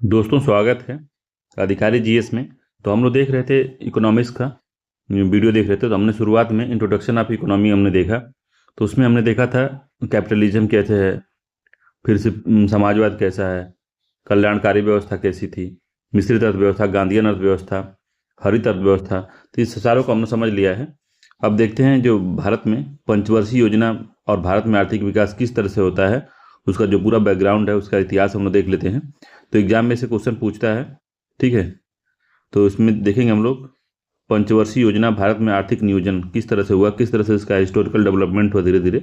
दोस्तों स्वागत है अधिकारी जीएस में। तो हम लोग देख रहे थे इकोनॉमिक्स का वीडियो देख रहे थे। तो हमने शुरुआत में इंट्रोडक्शन ऑफ इकोनॉमी हमने देखा। तो उसमें हमने देखा था कैपिटलिज्म कैसे है, फिर से समाजवाद कैसा है, कल्याणकारी व्यवस्था कैसी थी, मिश्रित अर्थव्यवस्था, गांधीयन अर्थव्यवस्था, हरित अर्थव्यवस्था। तो इस सारों को हमने समझ लिया है। अब देखते हैं जो भारत में पंचवर्षीय योजना और भारत में आर्थिक विकास किस तरह से होता है, उसका जो पूरा बैकग्राउंड है, उसका इतिहास हम लोग देख लेते हैं। तो एग्जाम में से क्वेश्चन पूछता है, ठीक है। तो इसमें देखेंगे हम लोग पंचवर्षीय योजना भारत में आर्थिक नियोजन किस तरह से हुआ, किस तरह से इसका हिस्टोरिकल डेवलपमेंट हुआ धीरे धीरे,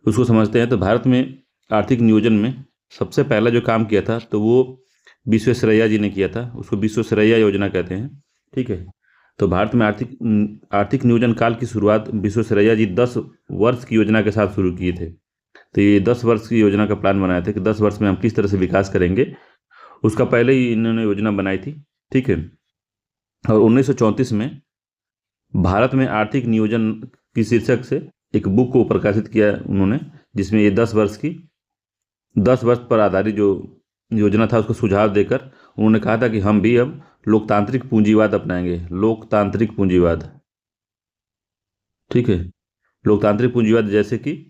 उसको समझते हैं। तो भारत में आर्थिक नियोजन में सबसे पहला जो काम किया था तो वो विश्वेश्वरैया जी ने किया था। उसको विश्वेश्वरैया योजना कहते हैं, ठीक है। तो भारत में आर्थिक नियोजन काल की शुरुआत विश्वेश्वरैया जी 10 वर्ष की योजना के साथ शुरू किए थे। तो ये 10 वर्ष की योजना का प्लान बनाया था कि 10 वर्ष में हम किस तरह से विकास करेंगे, उसका पहले ही इन्होंने योजना बनाई थी, ठीक है। और 1934 में भारत में आर्थिक नियोजन की शीर्षक से एक बुक को प्रकाशित किया उन्होंने, जिसमें ये 10 वर्ष पर आधारित जो योजना था उसको सुझाव देकर उन्होंने कहा था कि हम भी अब लोकतांत्रिक पूंजीवाद अपनाएंगे। लोकतांत्रिक पूंजीवाद, ठीक है। लोकतांत्रिक पूंजीवाद जैसे कि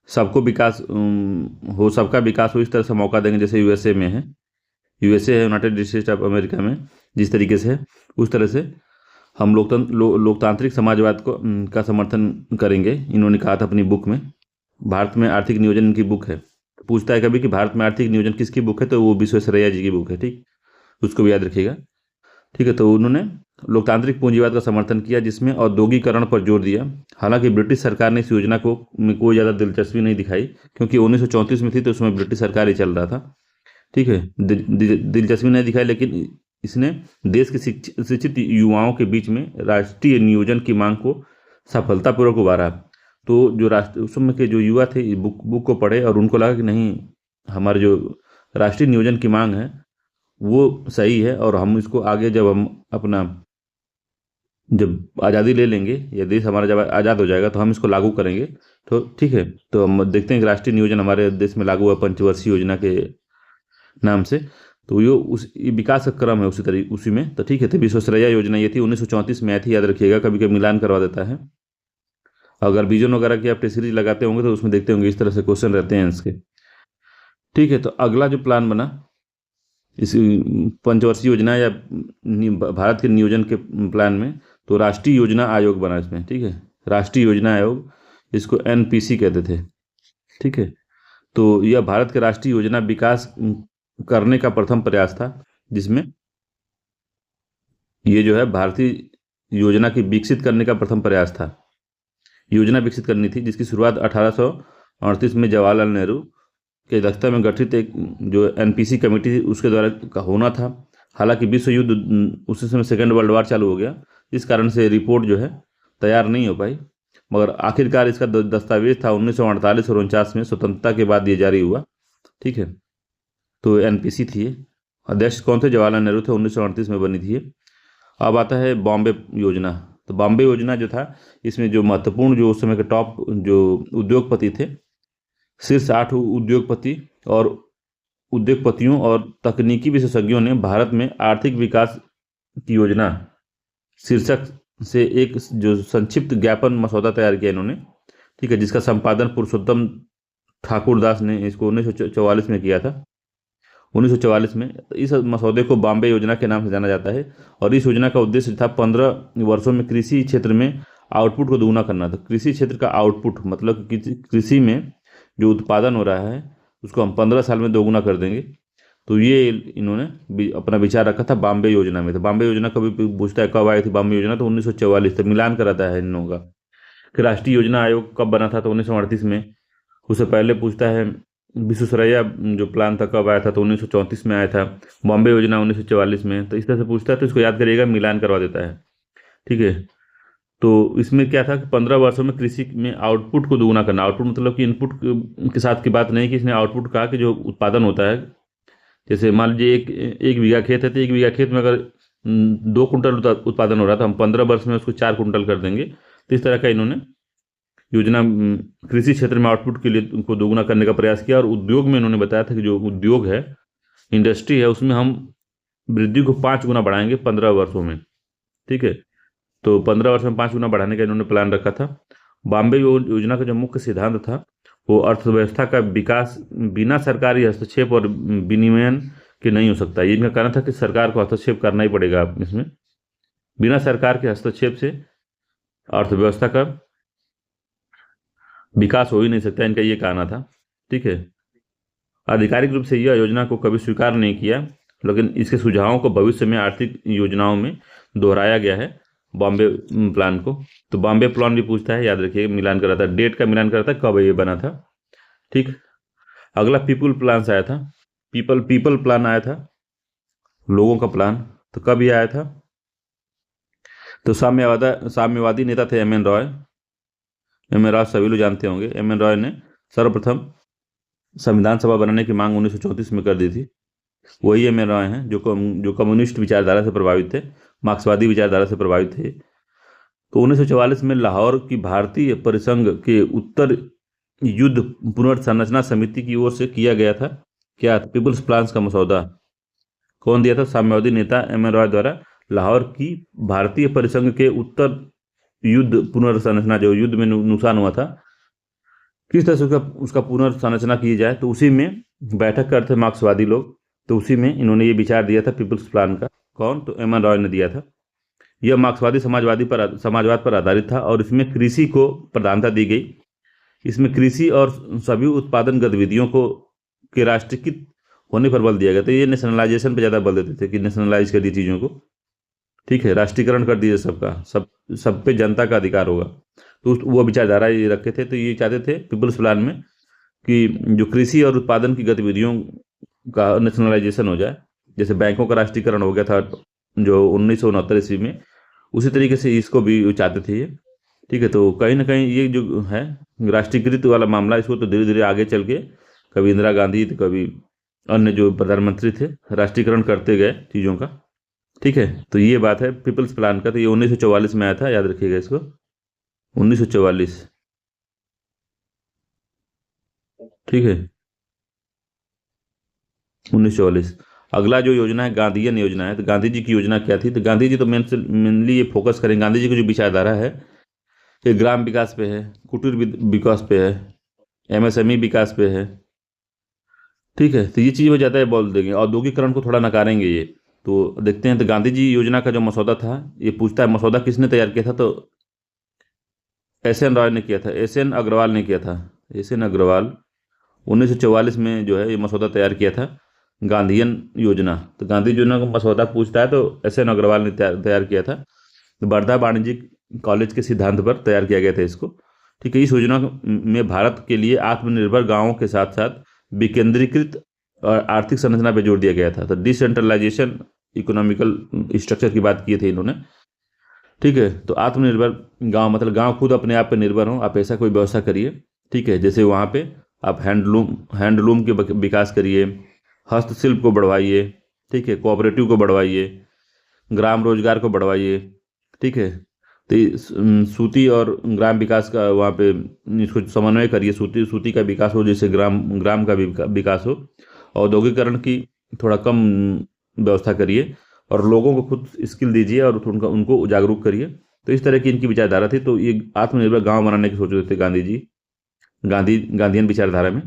सबको विकास हो, सबका विकास हो, इस तरह से मौका देंगे जैसे यूएसए में है। यूएसए है, यूनाइटेड स्टेट्स ऑफ अमेरिका में जिस तरीके से है, उस तरह से हम लोकतांत्रिक समाजवाद को का समर्थन करेंगे, इन्होंने कहा था अपनी बुक में। भारत में आर्थिक नियोजन इनकी बुक है। पूछता है कभी कि भारत में आर्थिक नियोजन किसकी बुक है, तो वो विश्वेश्वरैया जी की बुक है, ठीक। उसको भी याद रखिएगा, ठीक है। तो उन्होंने लोकतांत्रिक पूंजीवाद का समर्थन किया जिसमें औद्योगिकरण पर जोर दिया। हालांकि ब्रिटिश सरकार ने इस योजना को में कोई ज़्यादा दिलचस्पी नहीं दिखाई, क्योंकि 1934 में थी तो उसमें ब्रिटिश सरकार ही चल रहा था, ठीक है। दिलचस्पी नहीं दिखाई, लेकिन इसने देश के शिक्षित युवाओं के बीच में राष्ट्रीय नियोजन की मांग को सफलतापूर्वक उभारा। तो जो राष्ट्र उस समय के जो युवा थे बुक को पढ़े और उनको लगा कि नहीं, हमारे जो राष्ट्रीय नियोजन की मांग है वो सही है, और हम इसको आगे जब हम अपना जब आज़ादी ले लेंगे या देश हमारा जब आज़ाद हो जाएगा तो हम इसको लागू करेंगे। तो ठीक है, तो हम देखते हैं कि राष्ट्रीय नियोजन हमारे देश में लागू हुआ पंचवर्षीय योजना के नाम से। तो ये विकास का क्रम है उसी में। तो ठीक है, तो विश्वेश्वरैया योजना ये थी 1934 में आई थी, याद रखिएगा, कभी कभी मिलान करवा देता है। अगर बीजन वगैरह की आप टेस्ट सीरीज लगाते होंगे तो उसमें देखते होंगे इस तरह से क्वेश्चन रहते हैं इसके, ठीक है। तो अगला जो प्लान बना इस पंचवर्षीय योजना या भारत के नियोजन के प्लान में, तो राष्ट्रीय योजना आयोग बना इसमें, ठीक है। राष्ट्रीय योजना आयोग, इसको एनपीसी कहते थे, ठीक है। तो यह भारत के राष्ट्रीय योजना विकास करने का प्रथम प्रयास था, जिसमें ये जो है भारतीय योजना की विकसित करने का प्रथम प्रयास था। योजना विकसित करनी थी जिसकी शुरुआत 1838 में जवाहरलाल नेहरू की अध्यक्षता में गठित एक जो एनपीसी कमेटी थी उसके द्वारा का होना था। हालांकि विश्व युद्ध उसी समय सेकेंड वर्ल्ड वार चालू हो गया, इस कारण से रिपोर्ट जो है तैयार नहीं हो पाई, मगर आखिरकार इसका दस्तावेज था 1948 और 49 में स्वतंत्रता के बाद ये जारी हुआ, ठीक है। तो एनपीसी थी। अध्यक्ष कौन थे? जवाहरलाल नेहरू थे, 1938 में बनी थी। अब आता है बॉम्बे योजना। तो बॉम्बे योजना जो था, इसमें जो महत्वपूर्ण जो उस समय के टॉप जो उद्योगपति थे, शीर्ष 8 उद्योगपति और उद्योगपतियों और तकनीकी विशेषज्ञों ने भारत में आर्थिक विकास की योजना शीर्षक से एक जो संक्षिप्त ज्ञापन मसौदा तैयार किया इन्होंने, ठीक है, जिसका संपादन पुरुषोत्तम ठाकुर दास ने इसको 1944 में किया था। 1944 में इस मसौदे को बॉम्बे योजना के नाम से जाना जाता है। और इस योजना का उद्देश्य था 15 वर्षों में कृषि क्षेत्र में आउटपुट को दोगुना करना था। कृषि क्षेत्र का आउटपुट मतलब कि कृषि में जो उत्पादन हो रहा है उसको हम 15 साल में दोगुना कर देंगे। तो ये इन्होंने अपना विचार रखा था बॉम्बे योजना में। तो बॉम्बे योजना कभी पूछता है कब आई थी बॉम्बे योजना, तो 1944 तक मिलान कराता है इन लोगों का। कि राष्ट्रीय योजना आयोग कब बना था, तो 1938 में। उससे पहले पूछता है विश्वेश्वरैया जो प्लान था कब आया था, तो 1934 में आया था। बॉम्बे योजना 1944 में। तो इस तरह से पूछता है, तो इसको याद करिएगा, मिलान करवा देता है, ठीक है। तो इसमें क्या था कि 15 वर्षों में कृषि में आउटपुट को दोगुना करना। आउटपुट मतलब कि इनपुट के साथ की बात नहीं, कि इसने आउटपुट कहा कि जो उत्पादन होता है, जैसे मान लीजिए एक बीघा खेत है, तो 1 बीघा खेत में अगर 2 कुंटल उत्पादन हो रहा था, हम 15 वर्ष में उसको 4 कुंटल कर देंगे। तो इस तरह का इन्होंने योजना कृषि क्षेत्र में आउटपुट के लिए उनको दोगुना करने का प्रयास किया। और उद्योग में इन्होंने बताया था कि जो उद्योग है इंडस्ट्री है उसमें हम वृद्धि को 5 गुना बढ़ाएंगे 15 वर्षों में। ठीक है, तो 15 वर्ष में 5 गुना बढ़ाने का इन्होंने प्लान रखा था। बॉम्बे योजना का जो मुख्य सिद्धांत था वो अर्थव्यवस्था का विकास बिना सरकारी हस्तक्षेप और विनियमन के नहीं हो सकता। ये इनका कारण था कि सरकार को हस्तक्षेप करना ही पड़ेगा इसमें, बिना सरकार के हस्तक्षेप से अर्थव्यवस्था का विकास हो ही नहीं सकता, इनका ये कहना था। ठीक है, आधिकारिक रूप से यह योजना को कभी स्वीकार नहीं किया, लेकिन इसके सुझावों को भविष्य में आर्थिक योजनाओं में दोहराया गया है बॉम्बे प्लान को। तो बॉम्बे प्लान भी पूछता है, याद रखिए, मिलान कर रहा था, डेट का मिलान कर रहा था, कब ये बना था। ठीक, अगला पीपल प्लान आया था। पीपल प्लान आया था, लोगों का प्लान। तो कब ये आया था? तो साम्यवादी नेता थे M N Roy. M N Roy सभी लोग जानते होंगे। एम एन रॉय ने सर्वप्रथम संविधान सभा बनाने की मांग 1934 में कर दी थी। वही एम एन रॉय हैं जो कम्युनिस्ट विचारधारा से प्रभावित थे, मार्क्सवादी विचारधारा से प्रभावित थे। तो 1944 में लाहौर की भारतीय परिसंघ के उत्तर युद्ध पुनर्संरचना समिति की ओर से किया गया था क्या? पीपल्स प्लान का मसौदा कौन दिया था? साम्यवादी नेता एम एन रॉय द्वारा लाहौर की भारतीय परिसंघ के उत्तर युद्ध पुनर्संरचना, जो युद्ध में नुकसान हुआ था, किस तरह से उसका पुनर्संरचना की जाए, तो उसी में बैठक करते थे मार्क्सवादी लोग। तो उसी में इन्होंने ये विचार दिया था पीपल्स प्लान का। कौन? तो एम एन रॉय ने दिया था। यह मार्क्सवादी समाजवाद पर आधारित था और इसमें कृषि को प्रधानता दी गई। इसमें कृषि और सभी उत्पादन गतिविधियों को के राष्ट्रीयकृत होने पर बल दिया गया। तो ये नेशनलाइजेशन पे ज़्यादा बल देते थे कि नेशनलाइज कर दी चीज़ों को। ठीक है, राष्ट्रीयकरण कर दिए सबका, सब पे जनता का अधिकार होगा। तो वो विचारधारा ये रखे थे। तो ये चाहते थे पीपल्स प्लान में कि जो कृषि और उत्पादन की गतिविधियों का नेशनलाइजेशन हो जाए, जैसे बैंकों का राष्ट्रीयकरण हो गया था जो 1969 ईस्वी में, उसी तरीके से इसको भी चाहते थे ये। ठीक है, तो कहीं ना कहीं ये जो है राष्ट्रीयकृत वाला मामला, इसको तो धीरे धीरे आगे चल के कभी इंदिरा गांधी तो कभी अन्य जो प्रधानमंत्री थे राष्ट्रीयकरण करते गए चीज़ों का। ठीक है, तो ये बात है पीपल्स प्लान का। तो ये 1944 में आया था, याद रखिएगा इसको, 1944। ठीक है, 1944। अगला जो योजना है गांधीयन योजना है। तो गांधी जी की योजना क्या थी? तो गांधी जी तो मेनली ये फोकस करेंगे, गांधी जी की जो विचारधारा है ये ग्राम विकास पे है, कुटीर विकास पे है, एमएसएमई विकास पे है। ठीक है, तो ये चीज़ वो ज़्यादा है बोल देंगे, औद्योगिकरण को थोड़ा नकारेंगे ये। तो देखते हैं। तो गांधी जी योजना का जो मसौदा था, ये पूछता है मसौदा किसने तैयार किया था? तो एस एन रॉय ने किया था, एस एन अग्रवाल ने किया था। एस एन अग्रवाल 1944 में जो है ये मसौदा तैयार किया था, गांधीयन योजना। तो गांधी योजना का मसौदा पूछता है तो एस एन अग्रवाल ने तैयार किया था। तो वर्धा वाणिज्यिक कॉलेज के सिद्धांत पर तैयार किया गया था इसको। ठीक है, इस योजना में भारत के लिए आत्मनिर्भर गांवों के साथ साथ विकेंद्रीकृत और आर्थिक संरचना पर जोर दिया गया था। तो डिसेंट्रलाइजेशन इकोनॉमिकल स्ट्रक्चर की बात की थी इन्होंने। ठीक है, तो आत्मनिर्भर गांव मतलब गांव खुद अपने आप पर निर्भर हो, आप ऐसा कोई व्यवस्था करिए। ठीक है, जैसे वहाँ पे आप हैंडलूम के विकास करिए, हस्तशिल्प को बढ़वाइए। ठीक है, कोऑपरेटिव को बढ़वाइए, ग्राम रोजगार को बढ़वाइए। ठीक है, तो सूती और ग्राम विकास का वहाँ पे इसको समन्वय करिए, सूती का विकास हो, जैसे ग्राम का विकास हो। औद्योगिकरण की थोड़ा कम व्यवस्था करिए और लोगों को खुद स्किल दीजिए और उनको जागरूक करिए। तो इस तरह की इनकी विचारधारा थी। तो ये आत्मनिर्भर गांव बनाने की सोच रहे थे गांधी जी, गांधीयन विचारधारा में।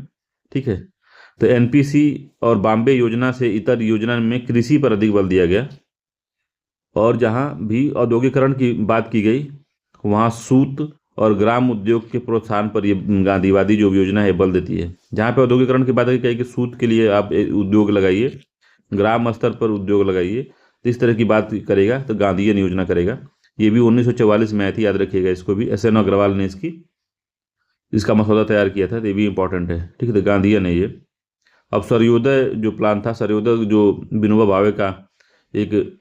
ठीक है, तो एनपीसी और बॉम्बे योजना से इतर योजना में कृषि पर अधिक बल दिया गया और जहां भी औद्योगिकरण की बात की गई वहां सूत और ग्राम उद्योग के प्रोत्साहन पर ये गांधीवादी जो योजना है बल देती है। जहां पे औद्योगिकरण की बात है कि सूत के लिए आप उद्योग लगाइए, ग्राम स्तर पर उद्योग लगाइए, तो इस तरह की बात करेगा तो गांधीयन योजना करेगा। ये भी 1944 में आई थी, याद रखिएगा इसको भी। एस एन अग्रवाल ने इसका मसौदा तैयार किया था, तो ये भी इंपॉर्टेंट है। ठीक है, तो गांधीयन है ये। अब सर्वोदय जो प्लान था, सर्वोदय जो विनोबा भावे का एक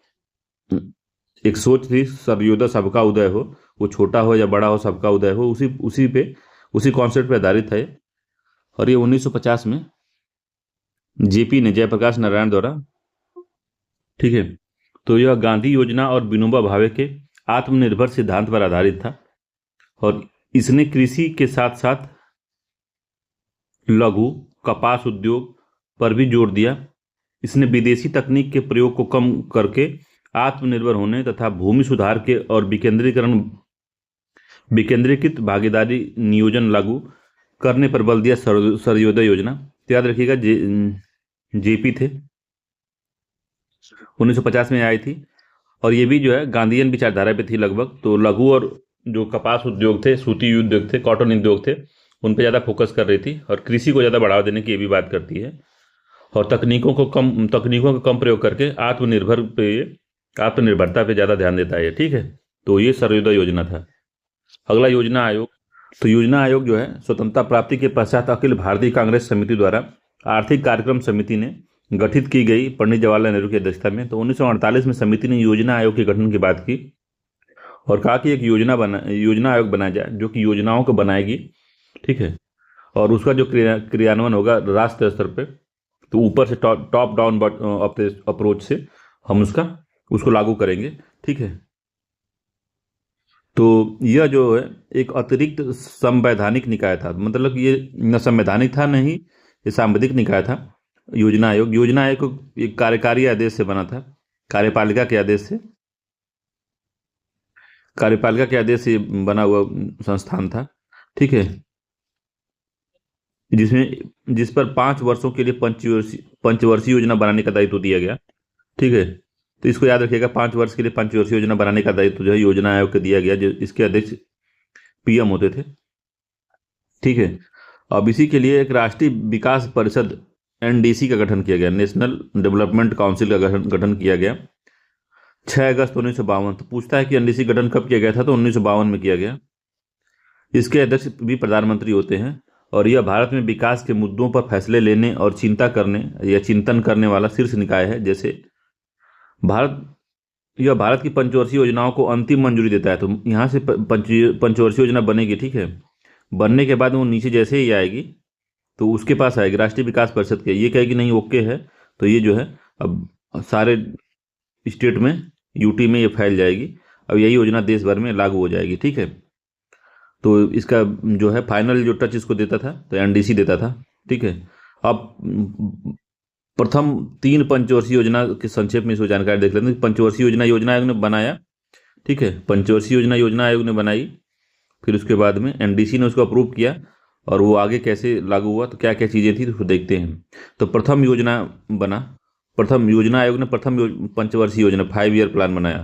एक सोच थी, सर्वोदय सबका उदय हो, वो छोटा हो या बड़ा हो सबका उदय हो, उसी कॉन्सेप्ट पे आधारित है। और ये 1950 में जेपी ने, जयप्रकाश नारायण द्वारा। ठीक है, तो यह गांधी योजना और विनोबा भावे के आत्मनिर्भर सिद्धांत पर आधारित था और इसने कृषि के साथ साथ लघु कपास उद्योग पर भी जोर दिया। इसने विदेशी तकनीक के प्रयोग को कम करके आत्मनिर्भर होने तथा भूमि सुधार के और विकेंद्रीकृत भागीदारी नियोजन लागू करने पर बल दिया। सर्वोदय योजना, तो याद रखिएगा जेपी थे, 1950 में आई थी, और ये भी जो है गांधीयन विचारधारा पे थी लगभग। तो लघु और जो कपास उद्योग थे, सूती उद्योग थे, कॉटन उद्योग थे, उन पे ज़्यादा फोकस कर रही थी, और कृषि को ज़्यादा बढ़ावा देने की ये भी बात करती है, और तकनीकों का कम प्रयोग करके आत्मनिर्भरता पे ज़्यादा ध्यान देता है। ठीक है, तो ये सर्वोदय योजना था। अगला योजना आयोग। तो योजना आयोग जो है स्वतंत्रता प्राप्ति के पश्चात अखिल भारतीय कांग्रेस समिति द्वारा आर्थिक कार्यक्रम समिति ने गठित की गई, पंडित जवाहरलाल नेहरू की अध्यक्षता में। तो 1948 में समिति ने योजना आयोग के गठन की बात की और कहा कि एक योजना आयोग बनाया जाए जो कि योजनाओं को बनाएगी। ठीक है, और उसका जो क्रियान्वयन होगा राष्ट्रीय स्तर पे, तो ऊपर से टॉप डाउन अप्रोच से हम उसको लागू करेंगे। ठीक है, तो यह जो है एक अतिरिक्त संवैधानिक निकाय था, मतलब ये न संवैधानिक था, नहीं ये सांविधिक निकाय था। योजना आयोग एक कार्यकारी आदेश से बना था, कार्यपालिका के आदेश से बना हुआ संस्थान था। ठीक है, जिस पर 5 वर्षों के लिए पंचवर्षीय योजना बनाने का दायित्व दिया गया। ठीक है, तो इसको याद रखिएगा, 5 वर्ष के लिए पंचवर्षीय योजना बनाने का दायित्व जो है योजना आयोग को दिया गया, जो इसके अध्यक्ष पीएम होते थे। ठीक है, अब इसी के लिए एक राष्ट्रीय विकास परिषद एनडीसी का गठन किया गया, नेशनल डेवलपमेंट काउंसिल का गठन किया गया 6 अगस्त 1952। तो पूछता है कि एनडीसी गठन कब किया गया था, तो 1952 में किया गया। इसके अध्यक्ष भी प्रधानमंत्री होते हैं, और यह भारत में विकास के मुद्दों पर फैसले लेने और चिंतन करने वाला शीर्ष निकाय है। जैसे यह भारत की पंचवर्षीय योजनाओं को अंतिम मंजूरी देता है। तो यहाँ से पंचवर्षीय योजना बनेगी। ठीक है, बनने के बाद वो नीचे जैसे ही आएगी तो उसके पास आएगी राष्ट्रीय विकास परिषद के, ये कहेगी नहीं ओके है, तो ये जो है अब सारे स्टेट में, यूटी में ये फैल जाएगी। अब यही योजना देश भर में लागू हो जाएगी। ठीक है, तो इसका जो है फाइनल जो टच इसको देता था तो एनडीसी देता था। ठीक है, अब प्रथम 3 पंचवर्षीय योजना के संक्षेप में इसको जानकारी देख लेते हैं। पंचवर्षीय योजना आयोग ने बनाया। ठीक है, पंचवर्षीय योजना आयोग ने बनाई, फिर उसके बाद में एनडीसी ने उसको अप्रूव किया, और वो आगे कैसे लागू हुआ, तो क्या क्या चीज़ें थी तो उसको देखते हैं। तो प्रथम योजना आयोग ने प्रथम पंचवर्षीय योजना 5 ईयर प्लान बनाया।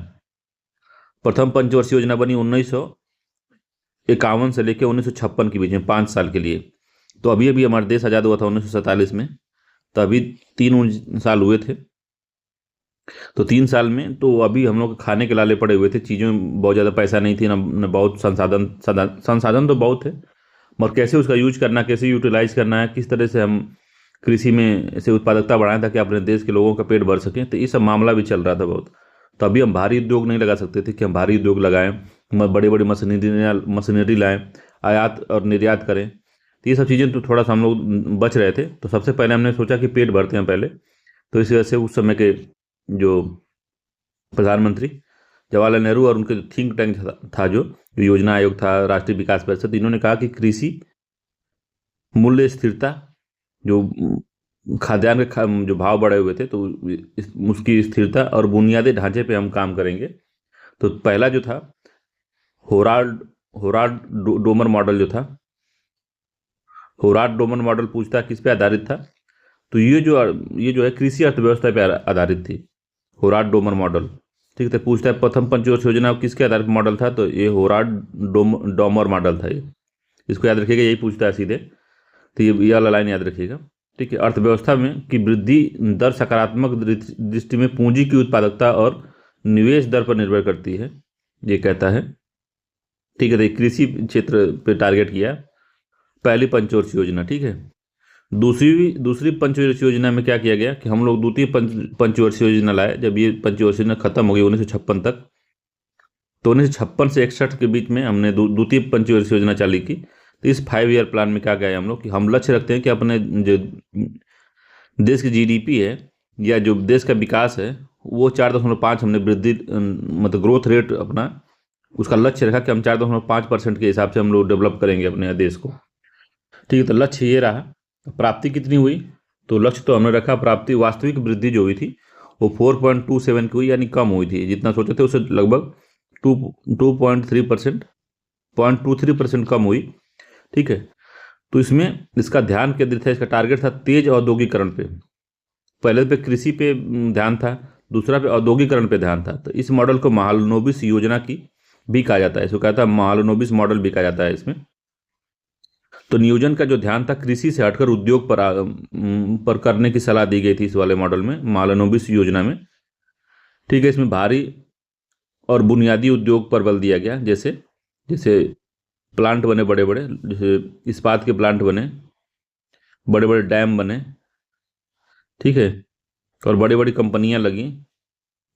प्रथम पंचवर्षीय योजना बनी 1951 से लेकर 1956 के बीच में, 5 साल के लिए। तो अभी हमारा देश आज़ाद हुआ था 1947 में, तो अभी 3 साल हुए थे। तो 3 साल में तो अभी हम लोग खाने के लाले पड़े हुए थे, चीज़ों में बहुत ज़्यादा पैसा नहीं थी, न बहुत संसाधन तो बहुत थे, मगर कैसे उसका यूज करना, कैसे यूटिलाइज करना है, किस तरह से हम कृषि में से उत्पादकता बढ़ाएं ताकि अपने देश के लोगों का पेट भर सकें, तो ये सब मामला भी चल रहा था बहुत। तो अभी हम भारी उद्योग नहीं लगा सकते थे कि हम भारी उद्योग लगाएं, बड़े बड़े मशीनरी लाएं, आयात और निर्यात करें, तो ये सब चीज़ें तो थोड़ा सा हम लोग बच रहे थे। तो सबसे पहले हमने सोचा कि पेट भरते हैं पहले, तो इस वजह से उस समय के जो प्रधानमंत्री जवाहरलाल नेहरू और उनके थिंक टैंक था जो योजना आयोग था, राष्ट्रीय विकास परिषद, इन्होंने कहा कि कृषि मूल्य स्थिरता, जो खाद्यान्न के जो भाव बढ़े हुए थे, तो उसकी स्थिरता और बुनियादी ढांचे पे हम काम करेंगे। तो पहला जो था होरार्ड डोमर मॉडल जो था, होरार्ड डोमर मॉडल पूछता है किस पे आधारित था, तो ये जो है कृषि अर्थव्यवस्था पे आधारित थी, होरार्ड डोमर मॉडल। ठीक है, तो पूछता है प्रथम पंचवर्षीय योजना किसके आधारित मॉडल था, तो ये होरार्ड डोमर मॉडल था। ये इसको याद रखिएगा, यही पूछता है सीधे, तो ये वाला लाइन याद रखिएगा। ठीक है, अर्थव्यवस्था में की वृद्धि दर सकारात्मक दृष्टि में पूंजी की उत्पादकता और निवेश दर पर निर्भर करती है, ये कहता है। ठीक है, तो कृषि क्षेत्र पे टारगेट किया पहली पंचवर्षीय योजना। ठीक है, दूसरी पंचवर्षीय योजना में क्या किया गया कि हम लोग द्वितीय पंचवर्षीय योजना लाए। जब ये पंचवर्षीय योजना खत्म हो गई 1956 तक, तो 1956 से 61 के बीच में हमने द्वितीय पंचवर्षीय योजना चालू की। तो इस 5 ईयर प्लान में क्या गया हम लोग कि हम लक्ष्य रखते हैं कि अपने जो देश की जीडीपी है या जो देश का विकास है वो 4.5 हमने वृद्धि, मतलब ग्रोथ रेट अपना उसका लक्ष्य रखा कि हम 4.5% के हिसाब से हम लोग डेवलप करेंगे अपने देश को। ठीक है, तो लक्ष्य ये रहा। प्राप्ति कितनी हुई, तो लक्ष्य तो हमने रखा, प्राप्ति वास्तविक वृद्धि जो हुई थी वो 4.27 की हुई, यानी कम हुई थी, जितना सोचे थे उससे लगभग 2.3%, 0.23% कम हुई। ठीक है, तो इसमें इसका ध्यान केंद्रित है, इसका टारगेट था तेज औद्योगिकरण पे। पहले पे कृषि पे ध्यान था, दूसरा पे औद्योगिकरण पे ध्यान था। तो इस मॉडल को महालनोबिस योजना की भी कहा जाता है, इसको कहता है महालनोबिस मॉडल भी कहा जाता है इसमें। तो नियोजन का जो ध्यान था कृषि से हटकर उद्योग पर करने की सलाह दी गई थी इस वाले मॉडल में, महालनोबिस योजना में। ठीक है, इसमें भारी और बुनियादी उद्योग पर बल दिया गया, जैसे जैसे प्लांट बने बड़े बड़े, जैसे इस्पात के प्लांट बने, बड़े बड़े डैम बने। ठीक है, और बड़ी बड़ी कंपनियां लगी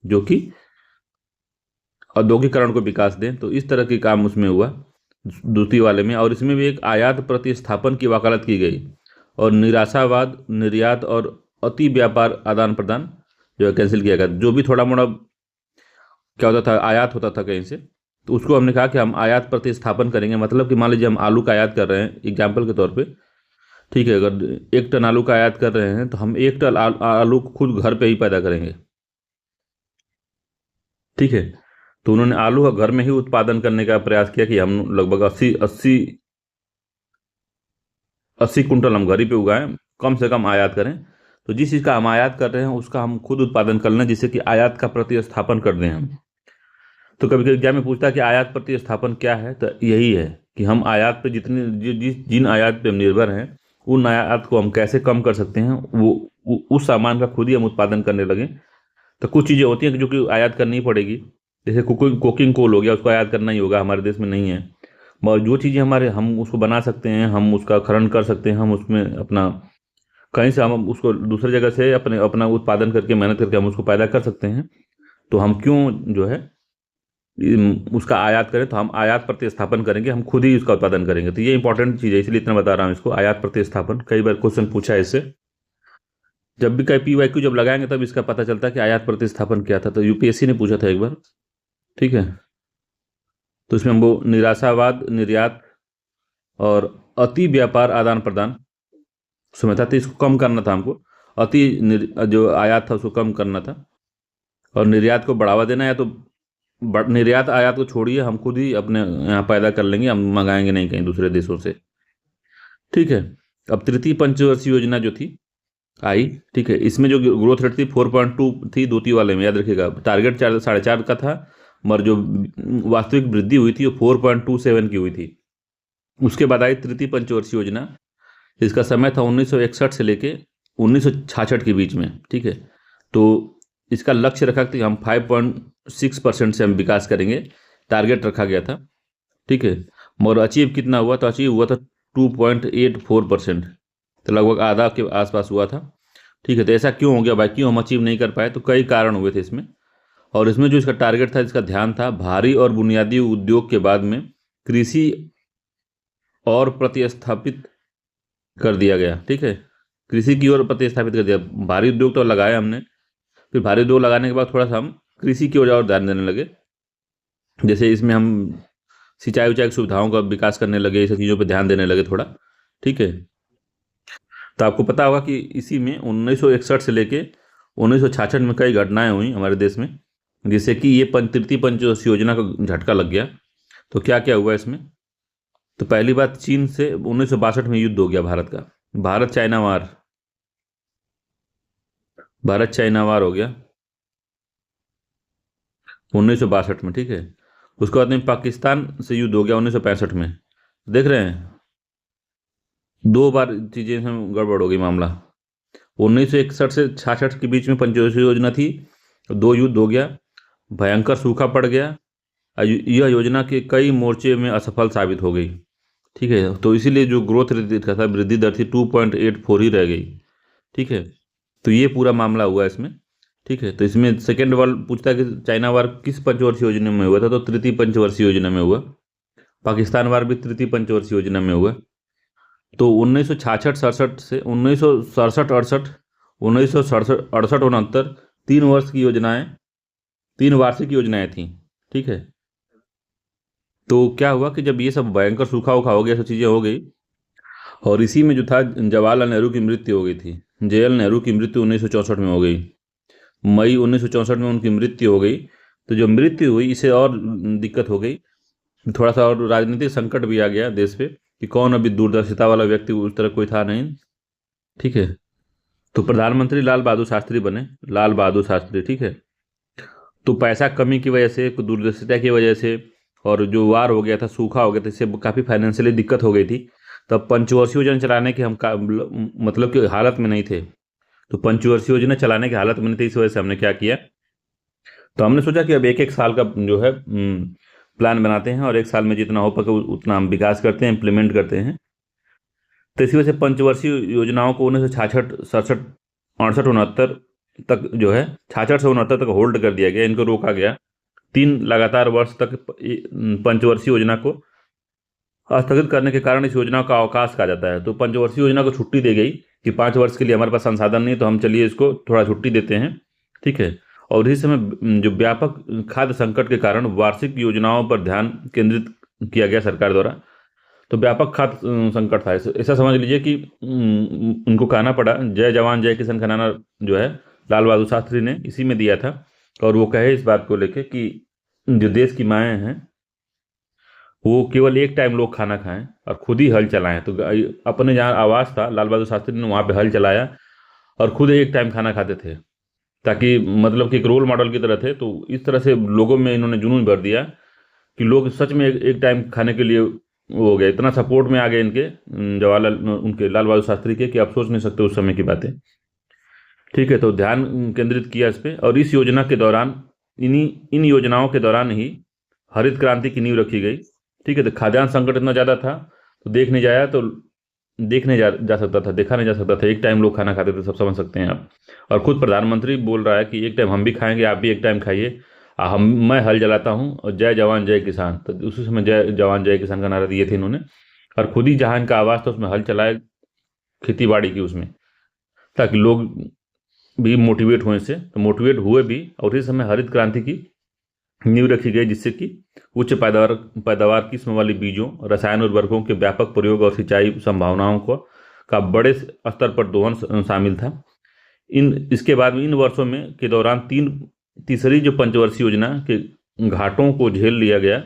जो कि औद्योगिकरण को विकास दें। तो इस तरह के काम उसमें हुआ दूसरी वाले में। और इसमें भी एक आयात प्रतिस्थापन की वकालत की गई, और निराशावाद, निर्यात और अति व्यापार आदान प्रदान जो है कैंसिल किया गया। जो भी थोड़ा मोड़ा क्या होता था, आयात होता था कहीं से, तो उसको हमने कहा कि हम आयात प्रतिस्थापन करेंगे। मतलब कि मान लीजिए हम आलू का आयात कर रहे हैं एग्जाम्पल के तौर पे, ठीक है, अगर 1 टन आलू का आयात कर रहे हैं तो हम 1 टन आलू खुद घर पे ही पैदा करेंगे। ठीक है, तो उन्होंने आलू का घर में ही उत्पादन करने का प्रयास किया कि हम लगभग 80 कुंटल हम घर ही पे उगाएं, कम से कम आयात करें। तो जिस चीज़ का हम आयात कर रहे हैं उसका हम खुद उत्पादन कर लें, जिससे कि आयात का प्रतिस्थापन कर दें हम। तो कभी कभी एग्जाम में पूछता है कि आयात प्रतिस्थापन क्या है, तो यही है कि हम आयात पे जिन आयात पे हम निर्भर हैं उन आयात को हम कैसे कम कर सकते हैं, उस सामान का खुद ही हम उत्पादन करने लगें। तो कुछ चीज़ें होती हैं कि जो कि आयात करनी ही पड़ेगी, जैसे कुकिंग कोल हो गया, उसको आयात करना ही होगा, हमारे देश में नहीं है। मगर जो चीज़ें हमारे, हम उसको बना सकते हैं, हम उसका खनन कर सकते हैं, हम उसमें अपना कहीं से हम उसको दूसरी जगह से अपने अपना उत्पादन करके मेहनत करके हम उसको पैदा कर सकते हैं। तो हम क्यों जो है उसका आयात करें। तो हम आयात प्रतिस्थापन करेंगे, हम खुद ही उसका उत्पादन करेंगे। तो ये इंपॉर्टेंट चीज़ है, इसलिए इतना बता रहा हूँ इसको, आयात प्रतिस्थापन। कई बार क्वेश्चन पूछा है इससे, जब भी कहीं PYQ जब लगाएंगे तब इसका पता चलता है कि आयात प्रतिस्थापन क्या था। तो UPSC ने पूछा था एक बार। ठीक है, तो इसमें वो निराशावाद, निर्यात और अति व्यापार आदान प्रदान उसमें था। तो इसको कम करना था हमको, जो आयात था उसको कम करना था, और निर्यात को बढ़ावा देना। या तो निर्यात आयात को छोड़िए, हम खुद ही अपने यहाँ पैदा कर लेंगे, हम मंगाएंगे नहीं कहीं दूसरे देशों से। ठीक है, अब तृतीय पंचवर्षीय योजना जो थी आई, ठीक है, इसमें जो ग्रोथ रेट थी 4.2 थी द्वितीय वाले में, याद रखिएगा। टारगेट 4.5 का था, मगर जो वास्तविक वृद्धि हुई थी वो 4.27 की हुई थी। उसके बाद आई तृतीय पंचवर्षीय योजना, इसका समय था 1961 से लेके 1966 के बीच में। ठीक है, तो इसका लक्ष्य रखा कि हम 5.6% से हम विकास करेंगे, टारगेट रखा गया था। ठीक है, मगर अचीव कितना हुआ, तो अचीव हुआ था 2.84%, तो लगभग आधा के आसपास हुआ था। ठीक है, तो ऐसा क्यों हो गया भाई, क्यों हम अचीव नहीं कर पाए? तो कई कारण हुए थे इसमें। और इसमें जो इसका टारगेट था, इसका ध्यान था भारी और बुनियादी उद्योग के बाद में कृषि और प्रतिस्थापित कर दिया गया। ठीक है, कृषि की ओर प्रतिस्थापित कर दिया। भारी उद्योग तो लगाया हमने, फिर भारी उद्योग लगाने के बाद थोड़ा सा हम कृषि की ओर और ध्यान देने लगे। जैसे इसमें हम सिंचाई उचाई की सुविधाओं का विकास करने लगे, ये सब चीज़ों पे ध्यान देने लगे थोड़ा। ठीक है, तो आपको पता होगा कि इसी में 1961 से लेके 1966 में कई घटनाएं हुई हमारे देश में, जिससे कि ये तृतीय पंचवर्षीय योजना का झटका लग गया। तो क्या क्या हुआ इसमें? तो पहली बात, चीन से 1962 में युद्ध हो गया भारत का, Bharat China war, Bharat China war हो गया 1962 में। ठीक है, उसके बाद में पाकिस्तान से युद्ध हो गया 1965 में। देख रहे हैं, 2 बार चीज़ें में गड़बड़ हो गई मामला। 1961 से 66 के बीच में पंचवर्षीय योजना थी, 2 युद्ध हो गया, भयंकर सूखा पड़ गया, यह योजना के कई मोर्चे में असफल साबित हो गई। ठीक है, तो इसीलिए जो ग्रोथ रेट था, वृद्धि दर थी 2.84 ही रह गई। ठीक है, तो ये पूरा मामला हुआ इसमें। ठीक है, तो इसमें सेकेंड वार पूछता है कि चाइना वार किस पंचवर्षीय योजना में हुआ था, तो तृतीय पंचवर्षीय योजना में हुआ। पाकिस्तान वार भी तृतीय पंचवर्षीय योजना में हुआ। तो 1966-67 से 1967-68, 1967-68-69 3 वर्ष की योजनाएं, 3 वार्षिक योजनाएं थी। ठीक है, तो क्या हुआ कि जब ये सब भयंकर सूखा उखा हो गया, सब चीज़ें हो गई, और इसी में जो था जवाहरलाल नेहरू की मृत्यु हो गई थी। JL नेहरू की मृत्यु 1964 में हो गई। मई 1964 में उनकी मृत्यु हो गई। तो जो मृत्यु हुई, इसे और दिक्कत हो गई, थोड़ा सा और राजनीतिक संकट भी आ गया देश पे कि कौन अभी दूरदर्शिता वाला व्यक्ति उस तरह कोई था नहीं। ठीक है। तो प्रधानमंत्री लाल बहादुर शास्त्री बने, लाल बहादुर शास्त्री। ठीक है। तो पैसा कमी की वजह से, दूरदर्शिता की वजह से, और जो वार हो गया था, सूखा हो गया था, इससे काफ़ी फाइनेंशियली दिक्कत हो गई थी। तब पंचवर्षीय योजना चलाने के हम मतलब कि हालत में नहीं थे। तो पंचवर्षीय योजना चलाने की हालत में नहीं थे, इस वजह से हमने क्या किया, तो हमने सोचा कि अब एक एक साल का जो है प्लान बनाते हैं और एक साल में जितना हो सके उतना हम विकास करते हैं, इम्प्लीमेंट करते हैं। तो इसी वजह से पंचवर्षीय योजनाओं को 1966, 67, 68, 69 तक जो है 66 से 69 तक होल्ड कर दिया गया, इनको रोका गया। 3 लगातार वर्ष तक पंचवर्षीय योजना को स्थगित करने के कारण इस योजना का अवकाश कहा जाता है। तो पंचवर्षीय योजना को छुट्टी दी गई कि 5 वर्ष के लिए हमारे पास संसाधन नहीं, तो हम चलिए इसको थोड़ा छुट्टी देते हैं। ठीक है। और इसी समय जो व्यापक खाद्य संकट के कारण वार्षिक योजनाओं पर ध्यान केंद्रित किया गया सरकार द्वारा। तो व्यापक खाद्य संकट था, ऐसा समझ लीजिए कि उनको कहना पड़ा, जय जवान जय किसान का नारा जो है लाल बहादुर शास्त्री ने इसी में दिया था। और वो कहे इस बात को लेके कि जो देश की माएँ हैं वो केवल एक टाइम लोग खाना खाएं और खुद ही हल चलाएं। तो अपने जहाँ आवास था, लाल बहादुर शास्त्री ने वहाँ पे हल चलाया और खुद एक टाइम खाना खाते थे, ताकि मतलब कि एक रोल मॉडल की तरह थे। तो इस तरह से लोगों में इन्होंने जुनून भर दिया कि लोग सच में एक टाइम खाने के लिए वो हो गया, इतना सपोर्ट में आ गए इनके जवाहरलाल, उनके लाल बहादुर शास्त्री के, कि आप सोच नहीं सकते उस समय की बातें। ठीक है। तो ध्यान केंद्रित किया इस पर, और इस योजना के दौरान, इन योजनाओं के दौरान ही हरित क्रांति की नींव रखी गई। ठीक है। तो खाद्यान्न संकट इतना ज़्यादा था, तो देखने जा सकता था, देखा नहीं जा सकता था, एक टाइम लोग खाना खाते थे, सब समझ सकते हैं आप। और खुद प्रधानमंत्री बोल रहा है कि एक टाइम हम भी खाएंगे, आप भी एक टाइम खाइए, मैं हल जलाता हूँ, और जय जवान जय किसान। तो उसी समय जय जवान जय किसान का नारा दिए थे इन्होंने, और खुद ही जहाँ इनका आवाज़ था उसमें हल चलाए, खेती बाड़ी की उसमें, ताकि लोग भी मोटिवेट हुए इससे। तो मोटिवेट हुए भी, और इस समय हरित क्रांति की नींव रखी गई, जिससे कि उच्च पैदावार किस्म वाले बीजों, रसायन उर्वरकों के व्यापक प्रयोग और सिंचाई संभावनाओं का बड़े स्तर पर दोहन शामिल था। इसके बाद में इन वर्षों में के दौरान तीसरी जो पंचवर्षीय योजना के घाटों को झेल लिया गया।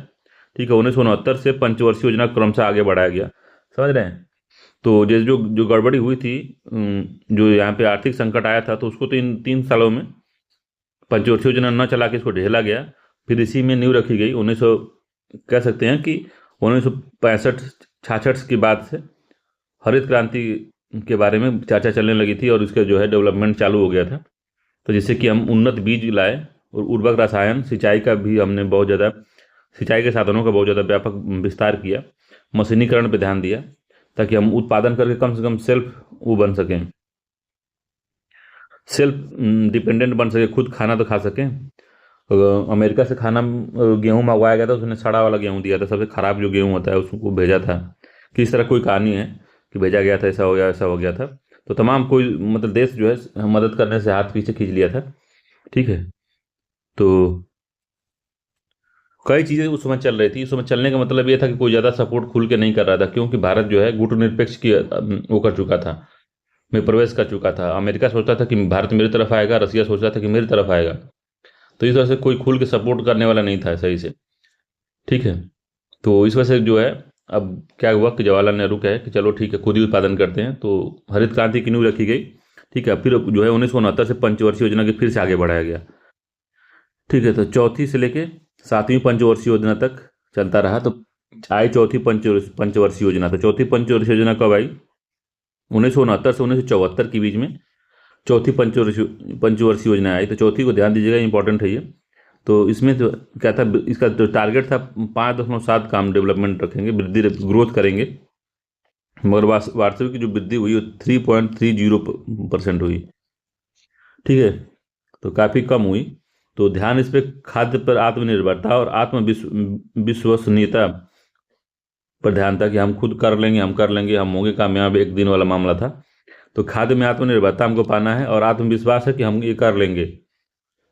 ठीक है। 1969 से पंचवर्षीय योजना क्रमशः आगे बढ़ाया गया, समझ रहे हैं। तो जो गड़बड़ी हुई थी, जो यहाँ पे आर्थिक संकट आया था, तो उसको तो इन 3 सालों में पंचवर्षीय योजना न चला के इसको झेला गया। फिर इसी में नींव रखी गई। कह सकते हैं कि 1965, 66 के बाद से हरित क्रांति के बारे में चर्चा चलने लगी थी, और इसका जो है डेवलपमेंट चालू हो गया था। तो जिससे कि हम उन्नत बीज लाए, और उर्वरक, रसायन, सिंचाई का भी हमने बहुत ज़्यादा, सिंचाई के साधनों का बहुत ज़्यादा व्यापक विस्तार किया, मशीनीकरण पर ध्यान दिया, ताकि हम उत्पादन करके कम से कम बन सकें, सेल्फ डिपेंडेंट बन सके, खुद खाना तो खा सकें। अमेरिका से खाना गेहूँ मंगवाया गया था, उसने सड़ा वाला गेहूँ दिया था, सबसे ख़राब जो गेहूँ होता है उसको भेजा था। किस तरह कोई कहानी है कि भेजा गया था, ऐसा हो गया, ऐसा हो गया था। तो तमाम कोई मतलब देश जो है मदद करने से हाथ पीछे खींच लिया था। ठीक है। तो कई चीज़ें उस समय चल रही थी। उस समय चलने का मतलब ये था कि कोई ज़्यादा सपोर्ट खुल के नहीं कर रहा था, क्योंकि भारत जो है गुटनिरपेक्ष की वो कर चुका था, में प्रवेश कर चुका था। अमेरिका सोचता था कि भारत मेरी तरफ आएगा, रसिया सोच रहा था कि मेरी तरफ आएगा। तो इस वजह से कोई खुल के सपोर्ट करने वाला नहीं था सही से। ठीक है। तो इस वजह से जो है, अब क्या हुआ कि जवाहरलाल नेहरू कहे कि चलो ठीक है, खुद ही उत्पादन करते हैं। तो हरित क्रांति की नींव रखी गई। ठीक है। फिर जो है 1969 से पंचवर्षीय योजना के फिर से आगे बढ़ाया गया। ठीक है। तो चौथी से लेके 7वीं पंचवर्षीय योजना तक चलता रहा। तो आई चौथी पंचवर्षीय योजना। तो चौथी पंचवर्षीय योजना कब आई? 1969 से 1974 के बीच में चौथी पंचवर्षीय योजना आई। तो चौथी को ध्यान दीजिएगा, इंपॉर्टेंट है ये। तो इसमें तो क्या था, इसका जो टारगेट था 5.7 काम डेवलपमेंट रखेंगे, वृद्धि ग्रोथ करेंगे, मगर वास्तविक की जो वृद्धि हुई वो 3.30% हुई। ठीक है। तो काफ़ी कम हुई। तो ध्यान इस पर खाद्य पर आत्मनिर्भरता और विश्वसनीयता पर ध्यान था, कि हम खुद कर लेंगे, हम होंगे कामयाब, एक दिन वाला मामला था। तो खाद्य में आत्मनिर्भरता हमको पाना है, और आत्मविश्वास है कि हम ये कर लेंगे।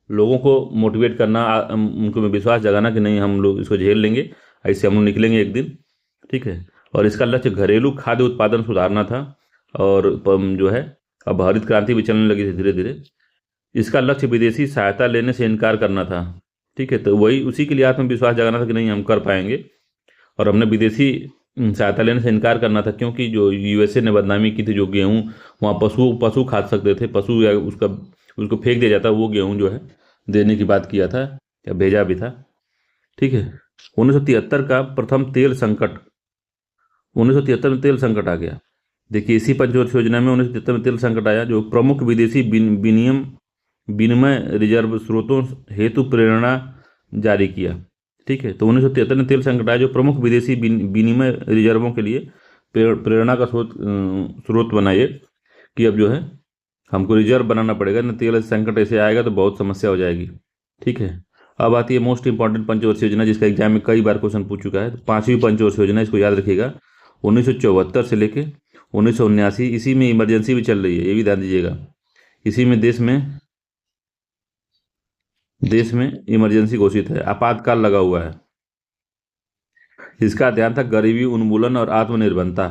लोगों को मोटिवेट करना, उनको में विश्वास जगाना कि नहीं, हम लोग इसको झेल लेंगे, ऐसे हम लोग निकलेंगे एक दिन। ठीक है। और इसका लक्ष्य घरेलू खाद्य उत्पादन सुधारना था, और जो है अब हरित क्रांति भी चलने लगी थी धीरे धीरे। इसका लक्ष्य विदेशी सहायता लेने से इनकार करना था। ठीक है, तो वही उसी के लिए आत्मविश्वास जगाना था कि नहीं हम कर पाएंगे, और हमने विदेशी सहायता लेने से इनकार करना था, क्योंकि जो यूएसए ने बदनामी की थी, जो गेहूँ वहाँ पशु पशु खा सकते थे, पशु या उसको फेंक दिया जाता, वो गेहूँ जो है देने की बात किया था या भेजा भी था। ठीक है, 1973 का प्रथम तेल संकट, 1973 में तेल संकट आ गया। देखिए इसी पंचवर्षीय योजना में 1973 में तेल संकट आया, जो प्रमुख विदेशी विनिमय रिजर्व स्रोतों हेतु प्रेरणा जारी किया। ठीक है, तो 1973 में तेल संकट आया जो प्रमुख विदेशी विनिमय रिजर्वों के लिए प्रेरणा का स्रोत बनाए कि अब जो है हमको रिजर्व बनाना पड़ेगा, न तेल संकट ऐसे आएगा तो बहुत समस्या हो जाएगी। ठीक है, अब आती है मोस्ट इंपॉर्टेंट पंचवर्षीय योजना, जिसका एग्जाम में कई बार क्वेश्चन पूछ चुका है। तो पांचवी पंचवर्षीय योजना, इसको याद रखिएगा, 1974 से लेके 1979, इसी में इमरजेंसी भी चल रही है, ये भी ध्यान दीजिएगा। इसी में देश में इमरजेंसी घोषित है, आपातकाल लगा हुआ है। इसका ध्यान था गरीबी उन्मूलन और आत्मनिर्भरता।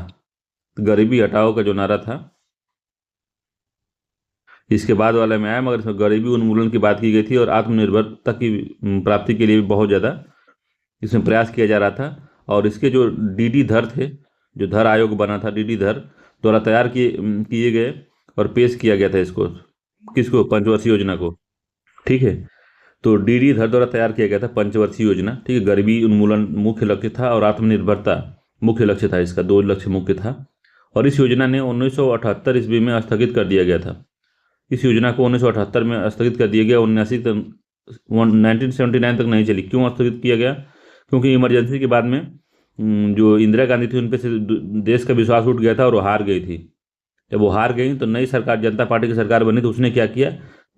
गरीबी हटाओ का जो नारा था इसके बाद वाले में आया, मगर इसमें गरीबी उन्मूलन की बात की गई थी और आत्मनिर्भरता की प्राप्ति के लिए भी बहुत ज़्यादा इसमें प्रयास किया जा रहा था। और इसके जो डीडी धर थे, जो धर आयोग बना था डीडी धर द्वारा तैयार किए गए और पेश किया गया था इसको, किसको, पंचवर्षीय योजना को। ठीक है, तो डीडी धर द्वारा तैयार किया गया था पंचवर्षीय योजना। ठीक है, गरीबी उन्मूलन मुख्य लक्ष्य था और आत्मनिर्भरता मुख्य लक्ष्य था, इसका दो लक्ष्य मुख्य था। और इस योजना ने 1978 ईस्वी में स्थगित कर दिया गया था। इस योजना को 1978 में स्थगित कर दिया गया, 1979 तक नहीं चली। क्यों स्थगित किया गया? क्योंकि इमरजेंसी के बाद में जो इंदिरा गांधी थी उन पे से देश का विश्वास उठ गया था और वो हार गई थी। जब वो हार गई तो नई सरकार, जनता पार्टी की सरकार बनी, तो उसने क्या किया,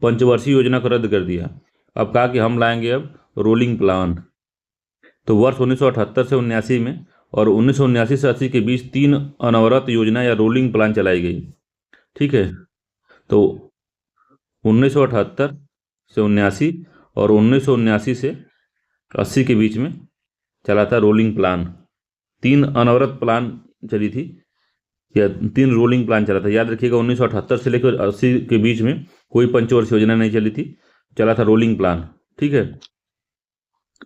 पंचवर्षीय योजना को रद्द कर दिया। अब कहा कि हम लाएंगे अब रोलिंग प्लान। तो वर्ष 1978 से 79 में और 1979 से 80 के बीच 3 अनवरत योजना या रोलिंग प्लान चलाई गई। ठीक है, तो 1978 से 79 और 1979 से 80 के बीच में चला था रोलिंग प्लान। 3 अनवरत प्लान चली थी या 3 रोलिंग प्लान चला था, याद रखिएगा। 1978 से लेकर 80 के बीच में कोई पंचवर्षीय योजना नहीं चली थी, चला था रोलिंग प्लान। ठीक है,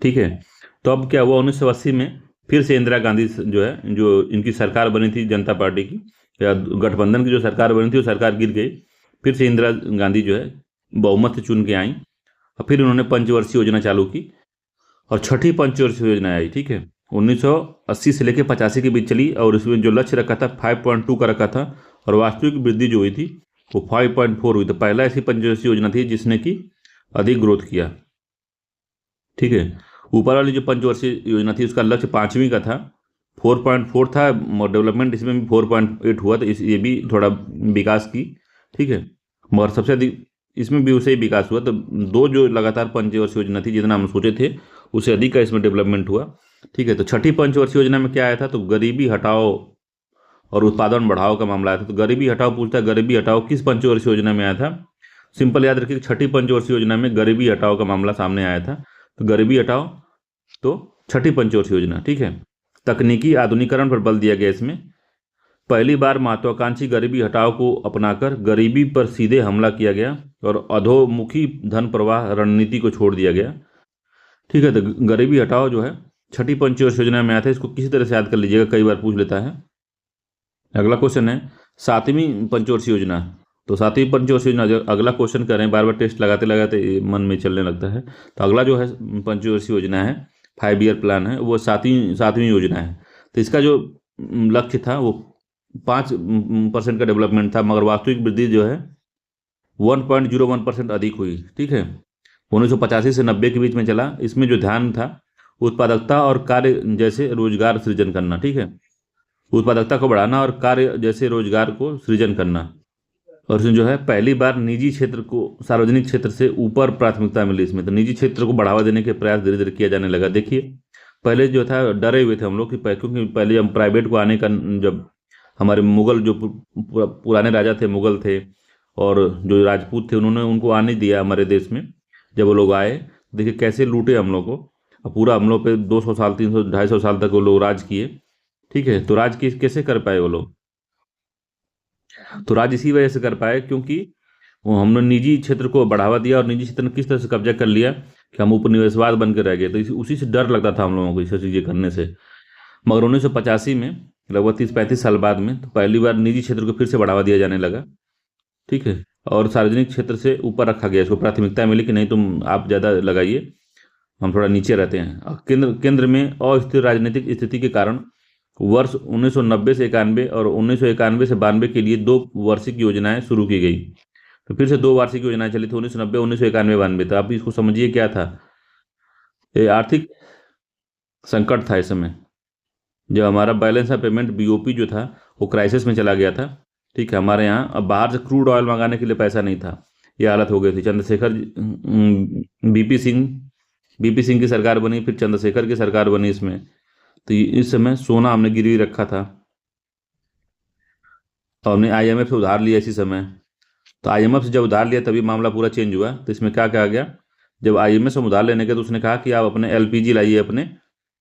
ठीक है। तो अब क्या हुआ, 1980 में फिर से इंदिरा गांधी जो है, जो इनकी सरकार बनी थी जनता पार्टी की या गठबंधन की जो सरकार बनी थी, वो सरकार गिर गई। फिर से इंदिरा गांधी जो है बहुमत से चुन के आई और फिर उन्होंने पंचवर्षीय योजना चालू की और छठी पंचवर्षीय योजना आई। ठीक है, 1980 से लेकर 85 के बीच चली और इसमें जो लक्ष्य रखा था 5.2 का रखा था और वास्तविक वृद्धि जो हुई थी वो 5.4 हुई। तो पहला ऐसी पंचवर्षीय योजना थी जिसने की अधिक ग्रोथ किया। ठीक है, ऊपर वाली जो पंचवर्षीय योजना थी उसका लक्ष्य 5वीं का था, 4.4 था डेवलपमेंट, इसमें भी 4.8 हुआ, तो ये भी थोड़ा विकास की। ठीक है, मगर सबसे अधिक इसमें भी उसे ही विकास हुआ। तो 2 जो लगातार पंचवर्षीय योजना थी, जितना हम सोचे थे उससे अधिक का इसमें डेवलपमेंट हुआ। ठीक है, तो छठी पंचवर्षीय योजना में क्या आया था, तो गरीबी हटाओ और उत्पादन बढ़ाओ का मामला आया था। तो गरीबी हटाओ पूछता है, गरीबी हटाओ किस पंचवर्षीय योजना में आया था? सिंपल याद रखिए, छठी पंचवर्षीय योजना में गरीबी हटाओ का मामला सामने आया था। तो गरीबी हटाओ तो छठी पंचवर्षीय योजना। ठीक है, तकनीकी आधुनिकीकरण पर बल दिया गया इसमें। पहली बार महत्वाकांक्षी गरीबी हटाओ को अपनाकर गरीबी पर सीधे हमला किया गया और अधोमुखी धन प्रवाह रणनीति को छोड़ दिया गया। ठीक है, तो गरीबी हटाओ जो है छठी पंचवर्षीय योजना में आया था। इसको किसी तरह से याद कर लीजिएगा, कई बार पूछ लेता है। अगला क्वेश्चन है 7वीं पंचवर्षीय योजना। तो 7वीं पंचवर्षीय योजना, अगला क्वेश्चन कर रहे हैं, बार बार टेस्ट लगाते लगाते मन में चलने लगता है। तो अगला जो है पंचवर्षीय योजना है, 5 ईयर प्लान है, वो सातवीं योजना है। तो इसका जो लक्ष्य था वो 5% का डेवलपमेंट था, मगर वास्तविक वृद्धि जो है 1.01% अधिक हुई। ठीक है, 1985 से 90 के बीच में चला। इसमें जो ध्यान था उत्पादकता और कार्य जैसे रोजगार सृजन करना। ठीक है, उत्पादकता को बढ़ाना और कार्य जैसे रोजगार को सृजन करना। और इसमें जो है पहली बार निजी क्षेत्र को सार्वजनिक क्षेत्र से ऊपर प्राथमिकता मिली इसमें। तो निजी क्षेत्र को बढ़ावा देने के प्रयास धीरे धीरे किया जाने लगा। देखिए पहले जो था डरे हुए थे हम लोग कि क्योंकि पहले हम प्राइवेट को आने का, जब हमारे मुगल जो पुराने राजा थे, मुगल थे और जो राजपूत थे, उन्होंने उनको आने दिया हमारे देश में। जब वो लोग आए, देखिए कैसे लूटे हम लोग को, पूरा हम लोग पे 200 साल 300 250 साल तक वो लोग राज किए। ठीक है, तो राज कैसे कर पाए वो लोग? तो राज्य इसी वजह से कर पाए क्योंकि वो हमने निजी क्षेत्र को बढ़ावा दिया, और निजी क्षेत्र ने किस तरह से कब्जा कर लिया कि हम उपनिवेशवाद बन के रह गए। तो उसी से डर लगता था हम लोगों को ये सब चीज़ें करने से। मगर 1985 में, लगभग 30-35 साल बाद में, तो पहली बार निजी क्षेत्र को फिर से बढ़ावा दिया जाने लगा। ठीक है। और सार्वजनिक क्षेत्र से ऊपर रखा गया, इसको प्राथमिकता मिली कि नहीं तुम आप ज़्यादा लगाइए, हम थोड़ा नीचे रहते हैं। और केंद्र केंद्र में अस्थिर राजनीतिक स्थिति के कारण वर्ष 1990 से 91 और 1991 से 92 के लिए 2 वार्षिक योजनाएं शुरू की गई। तो फिर से 2 वार्षिक योजनाएं चली थी, 1990, 1991, 92। तो आप इसको समझिए क्या था, ये आर्थिक संकट था इस समय, जब हमारा बैलेंस ऑफ पेमेंट बीओपी जो था वो क्राइसिस में चला गया था। ठीक है। हमारे यहाँ अब बाहर से क्रूड ऑयल मंगाने के लिए पैसा नहीं था, ये हालत हो गई थी। चंद्रशेखर बीपी सिंह की सरकार बनी, फिर चंद्रशेखर की सरकार बनी इसमें। तो इस समय सोना हमने गिरवी रखा था, और हमने आईएमएफ से उधार लिया इसी समय। तो आईएमएफ से जब उधार लिया तभी मामला पूरा चेंज हुआ। तो इसमें क्या कहा गया, जब आईएमएफ से उधार लेने के, तो उसने कहा कि आप अपने एलपीजी लाइए, अपने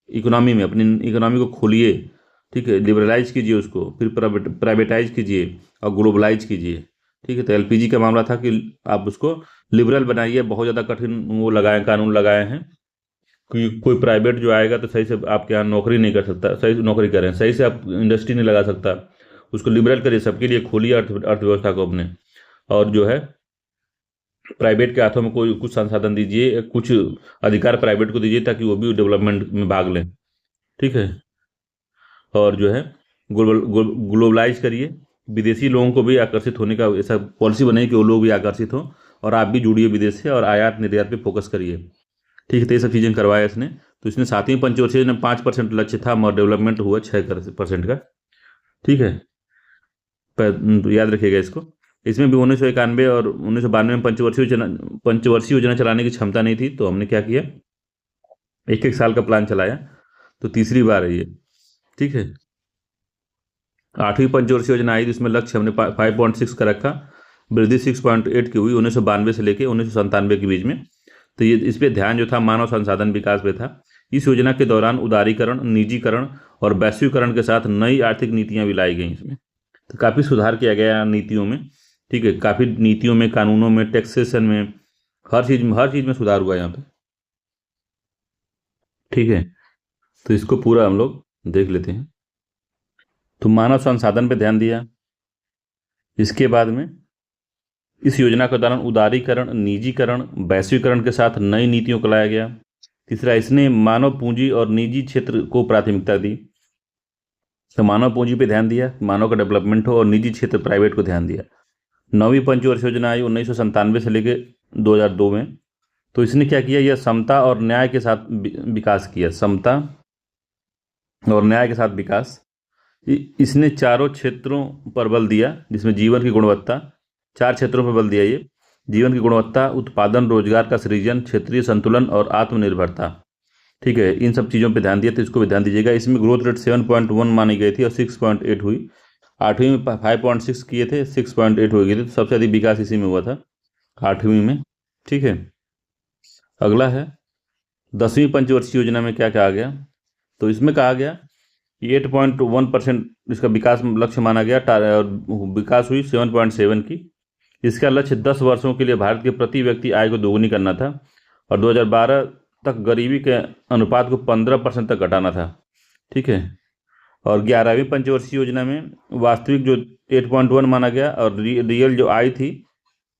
इकोनॉमी में, अपनी इकोनॉमी को खोलिए। ठीक है। लिबरलाइज कीजिए उसको, फिर प्राइवेटाइज कीजिए और ग्लोबलाइज कीजिए। ठीक है। तो एलपीजी का मामला था कि आप उसको लिबरल बनाइए। बहुत ज़्यादा कठिन वो लगाए, कानून लगाए हैं कि कोई प्राइवेट जो आएगा तो सही से आपके यहाँ नौकरी नहीं कर सकता, सही से नौकरी करें, सही से आप इंडस्ट्री नहीं लगा सकता। उसको लिबरल करिए, सबके लिए खोलिए अर्थव्यवस्था को अपने। और जो है प्राइवेट के हाथों में कोई कुछ संसाधन दीजिए, कुछ अधिकार प्राइवेट को दीजिए, ताकि वो भी डेवलपमेंट में भाग लें। ठीक है। और जो है ग्लोबलाइज करिए, विदेशी लोगों को भी आकर्षित होने का ऐसा पॉलिसी बनाइए कि वो लोग भी आकर्षित हों, और आप भी जुड़िए विदेश से, और आयात निर्यात पे फोकस करिए। ठीक है। तो ये सब चीज़ें करवाया इसने। तो इसने 7वीं पंचवर्षीय में 5% लक्ष्य था, मगर डेवलपमेंट हुआ 6% का। ठीक है। तो याद रखिएगा इसको। इसमें भी 1991 और 1992 में पंचवर्षीय योजना चलाने की क्षमता नहीं थी। तो हमने क्या किया, एक एक साल का प्लान चलाया। तो तीसरी बार है ये। ठीक है। 8वीं पंचवर्षीय योजना आई, जिसमें लक्ष्य हमने 5.6 का रखा, वृद्धि 6.8 की हुई 1992 से लेकर 1997 के बीच में। तो ये इस पे ध्यान जो था मानव संसाधन विकास पे था। इस योजना के दौरान उदारीकरण, निजीकरण और वैश्वीकरण के साथ नई आर्थिक नीतियां भी लाई गई इसमें। तो काफ़ी सुधार किया गया नीतियों में। ठीक है। काफ़ी नीतियों में, कानूनों में, टैक्सेशन में, हर चीज़ में सुधार हुआ यहाँ पे। ठीक है। तो इसको पूरा हम लोग देख लेते हैं। तो मानव संसाधन पे ध्यान दिया। इसके बाद में इस योजना के दौरान उदारीकरण, निजीकरण, वैश्वीकरण के साथ नई नीतियों को लाया गया। तीसरा, इसने मानव पूंजी और निजी क्षेत्र को प्राथमिकता दी। तो मानव पूंजी पे ध्यान दिया, मानव का डेवलपमेंट हो, और निजी क्षेत्र प्राइवेट को ध्यान दिया। 9वीं पंचवर्षीय योजना आई 1997 से लेकर 2002 में। तो इसने क्या किया, यह समता और न्याय के साथ विकास किया। समता और न्याय के साथ विकास। इसने चारों क्षेत्रों पर बल दिया, जिसमें जीवन की गुणवत्ता, 4 क्षेत्रों पर बल दिया ये। जीवन की गुणवत्ता, उत्पादन, रोजगार का सृजन, क्षेत्रीय संतुलन और आत्मनिर्भरता। ठीक है। इन सब चीज़ों पे ध्यान दिया, तो इसको भी ध्यान दीजिएगा। इसमें ग्रोथ रेट 7.1 मानी गई थी और 6.8 हुई। 8वीं में 5.6 किए थे, 6.8 हो गई थी। तो सबसे अधिक विकास इसी में हुआ था, 8वीं में। ठीक है। अगला है 10वीं पंचवर्षीय योजना में क्या कहा गया। तो इसमें कहा गया 8.1% इसका विकास लक्ष्य माना गया, और विकास हुई 7.7 की। इसका लक्ष्य 10 वर्षों के लिए भारत के प्रति व्यक्ति आय को दोगुनी करना था, और 2012 तक गरीबी के अनुपात को 15% तक घटाना था। ठीक है। और 11वीं पंचवर्षीय योजना में वास्तविक जो 8.1 माना गया, और रियल जो आई थी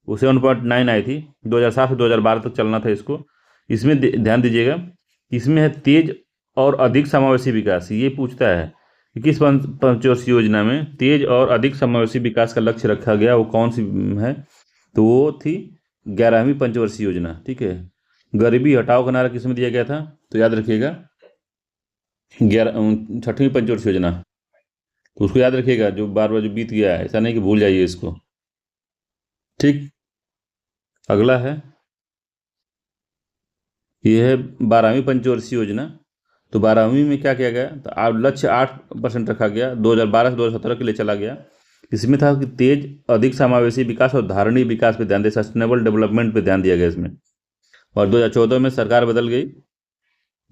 वो 7.9 आई थी। 2007 से 2012 तक चलना था इसको। इसमें ध्यान दीजिएगा, इसमें है तेज और अधिक समावेशी विकास। ये पूछता है कि किस पंचवर्षीय योजना में तेज और अधिक समावेशी विकास का लक्ष्य रखा गया, वो कौन सी है। तो वो थी 11वीं पंचवर्षीय योजना। ठीक है। गरीबी हटाओ का नारा किसमें दिया गया था, तो याद रखिएगा 6वीं पंचवर्षीय योजना। तो उसको याद रखिएगा, जो बार बार जो बीत गया है, ऐसा नहीं कि भूल जाइए इसको। ठीक। अगला है, ये है 12वीं पंचवर्षीय योजना। तो 12वीं में क्या किया गया, तो लक्ष्य 8% रखा गया, 2012 से 2017 के लिए चला गया। इसमें था कि तेज, अधिक समावेशी विकास और धारणीय विकास पे ध्यान दिया, सस्टेनेबल डेवलपमेंट पे ध्यान दिया गया इसमें। और 2014 में सरकार बदल गई,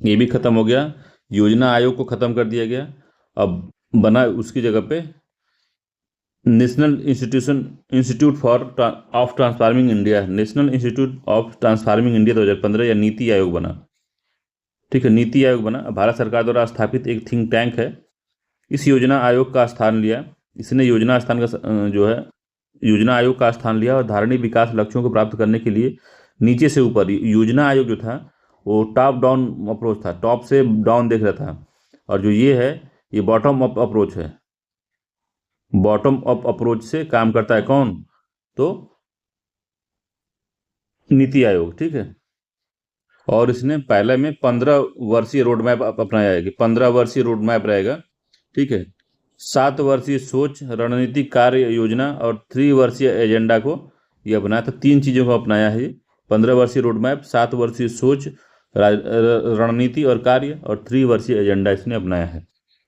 ये भी खत्म हो गया। योजना आयोग को खत्म कर दिया गया। अब बना उसकी जगह पे national institute for of transforming India, national institute of transforming India 2015 या नीति आयोग बना। ठीक है, नीति आयोग बना, भारत सरकार द्वारा स्थापित एक थिंक टैंक है। इस योजना आयोग का स्थान लिया, इसने योजना स्थान का जो है योजना आयोग का स्थान लिया और धारणीय विकास लक्ष्यों को प्राप्त करने के लिए नीचे से ऊपर, योजना आयोग जो था वो टॉप डाउन अप्रोच था, टॉप से डाउन देख रहा था। और जो ये है ये बॉटम अप अप्रोच है, बॉटम अप अप्रोच से काम करता है कौन? तो नीति आयोग। ठीक है, और इसने पहले में 15 वर्षीय रोड मैप अपनाया है कि 15 वर्षीय रोड मैप रहेगा। ठीक है, 7 वर्षीय सोच, रणनीति, कार्य योजना और 3 वर्षीय एजेंडा को ये अपनाया। तो 3 चीज़ों को अपनाया है ये, 15 वर्षीय रोड मैप, 7 वर्षीय सोच, रणनीति और कार्य, और 3 वर्षीय एजेंडा इसने अपनाया है।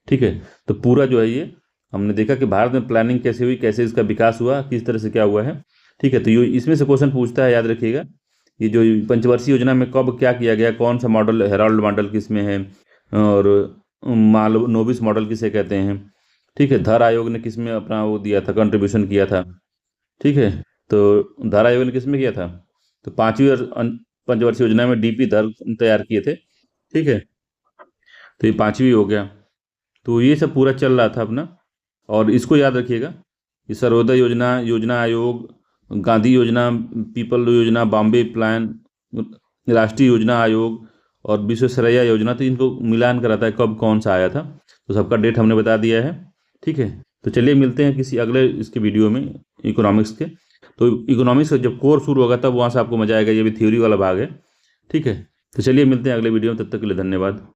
ठीक है, तो पूरा जो है ये हमने देखा कि भारत में प्लानिंग कैसे हुई, कैसे इसका विकास हुआ, किस तरह से क्या हुआ है। ठीक है, तो ये इसमें से क्वेश्चन पूछता है, याद रखिएगा। ये जो पंचवर्षीय योजना में कब क्या किया गया, कौन सा मॉडल, हेराल्ड मॉडल किसमें है, और नोबिस मॉडल किसे कहते हैं। ठीक है, धर आयोग ने किसमें अपना वो दिया था, कंट्रीब्यूशन किया था। ठीक है, तो धर आयोग ने किसमें किया था? तो 5वीं पंचवर्षीय योजना में डीपी धर तैयार किए थे। ठीक है, तो ये 5वीं हो गया। तो ये सब पूरा चल रहा था अपना, और इसको याद रखिएगा कि सर्वोदय योजना, योजना आयोग, गांधी योजना, पीपल योजना, बॉम्बे प्लान, राष्ट्रीय योजना आयोग और विश्वेश्वरैया योजना, तो इनको मिलान कराता है कब कौन सा आया था। तो सबका डेट हमने बता दिया है। ठीक है, तो चलिए मिलते हैं किसी अगले इसके वीडियो में इकोनॉमिक्स के। तो इकोनॉमिक्स का जब कोर्स शुरू होगा तब वहाँ से आपको मजा आएगा, ये भी थ्योरी वाला भाग है। ठीक है, तो चलिए मिलते हैं अगले वीडियो में, तब तक के लिए धन्यवाद।